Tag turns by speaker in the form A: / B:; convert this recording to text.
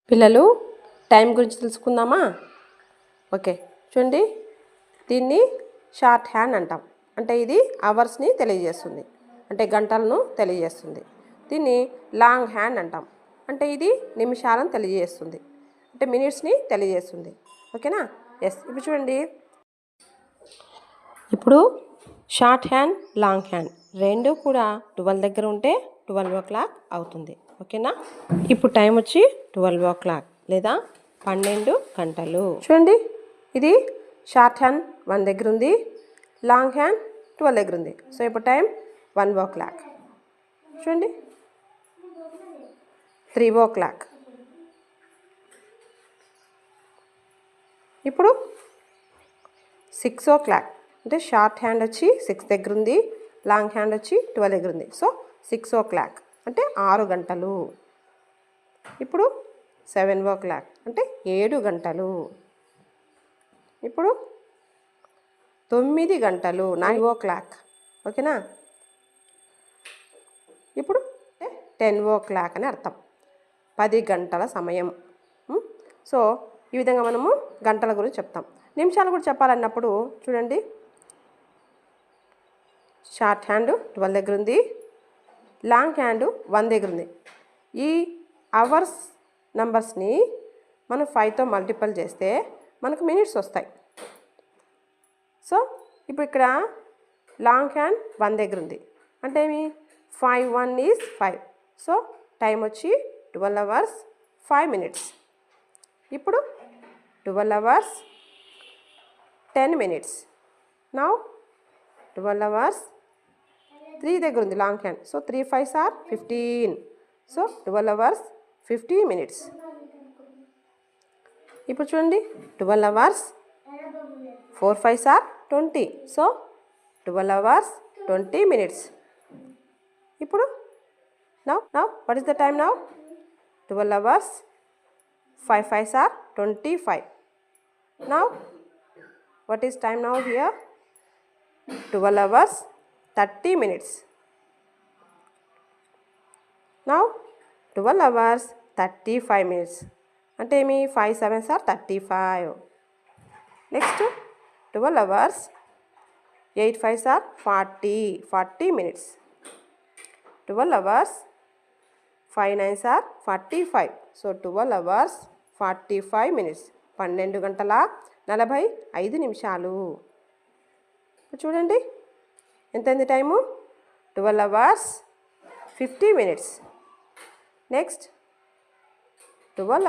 A: పిల్లలు టైం గురించి తెలుసుకుందామా? ఓకే, చూడండి, దీన్ని షార్ట్ హ్యాండ్ అంటాం. అంటే ఇది అవర్స్ని తెలియజేస్తుంది, అంటే గంటలను తెలియజేస్తుంది. దీన్ని లాంగ్ హ్యాండ్ అంటాం. అంటే ఇది నిమిషాలను తెలియజేస్తుంది, అంటే మినిట్స్ని తెలియజేస్తుంది. ఓకేనా? ఎస్. ఇప్పుడు చూడండి, ఇప్పుడు షార్ట్ హ్యాండ్, లాంగ్ హ్యాండ్ రెండు కూడా 12 దగ్గర ఉంటే 12 o'clock అవుతుంది. ఓకేనా? ఇప్పుడు టైం వచ్చి 12 o'clock లేదా 12 గంటలు. చూడండి, ఇది షార్ట్ హ్యాండ్ 1 దగ్గర ఉంది, లాంగ్ హ్యాండ్ 12 దగ్గర ఉంది. సో ఇప్పుడు టైం 1 o'clock. చూడండి, 3 o'clock. ఇప్పుడు 6 o'clock. అంటే షార్ట్ హ్యాండ్ వచ్చి 6 దగ్గర ఉంది, లాంగ్ హ్యాండ్ వచ్చి 12 దగ్గర ఉంది. సో 6 o'clock అంటే 6 గంటలు. ఇప్పుడు 7 o'clock అంటే 7 గంటలు. ఇప్పుడు 9 గంటలు, 9 o'clock. ఓకేనా? ఇప్పుడు 10 o'clock అని అర్థం, 10 గంటల సమయం. సో ఈ విధంగా మనము గంటల గురించి చెప్తాం. నిమిషాలు కూడా చెప్పాలన్నప్పుడు చూడండి, షార్ట్ హ్యాండ్ 12 దగ్గర ఉంది, లాంగ్ హ్యాండ్ 1 దగ్గర ఉంది. ఈ అవర్స్ నంబర్స్ని మనం 5తో మల్టిపుల్ చేస్తే మనకు మినిట్స్ వస్తాయి. సో ఇప్పుడు ఇక్కడ లాంగ్ హ్యాండ్ 1 దగ్గర ఉంది, అంటే ఏమి 5 1 is 5. సో టైం వచ్చి 12 hours 5 minutes. ఇప్పుడు 12 hours 10 minutes. నౌ 12 hours 3 దగ్గర ఉంది long hand. So 3 5s are 15. So 12 hours 15 minutes. ఇప్పుడు చూడండి, 12 hours 4 5s are 20. So 12 hours 20 minutes. ఇప్పుడు now what is the time now? 12 hours 5 5s are 25. Now what is time now here? 12 hours 30 minutes. Now 12 hours 35 minutes. అంటే ఏమి 5 7s are 35. Next 12 hours 8 5s are 40 minutes. 12 hours 5 9s are 45. So 12 hours 45 minutes. 12 గంటల 45 నిమిషాలు. చూడండి ఎంతైంది time? 12 hours 50 minutes. Next 12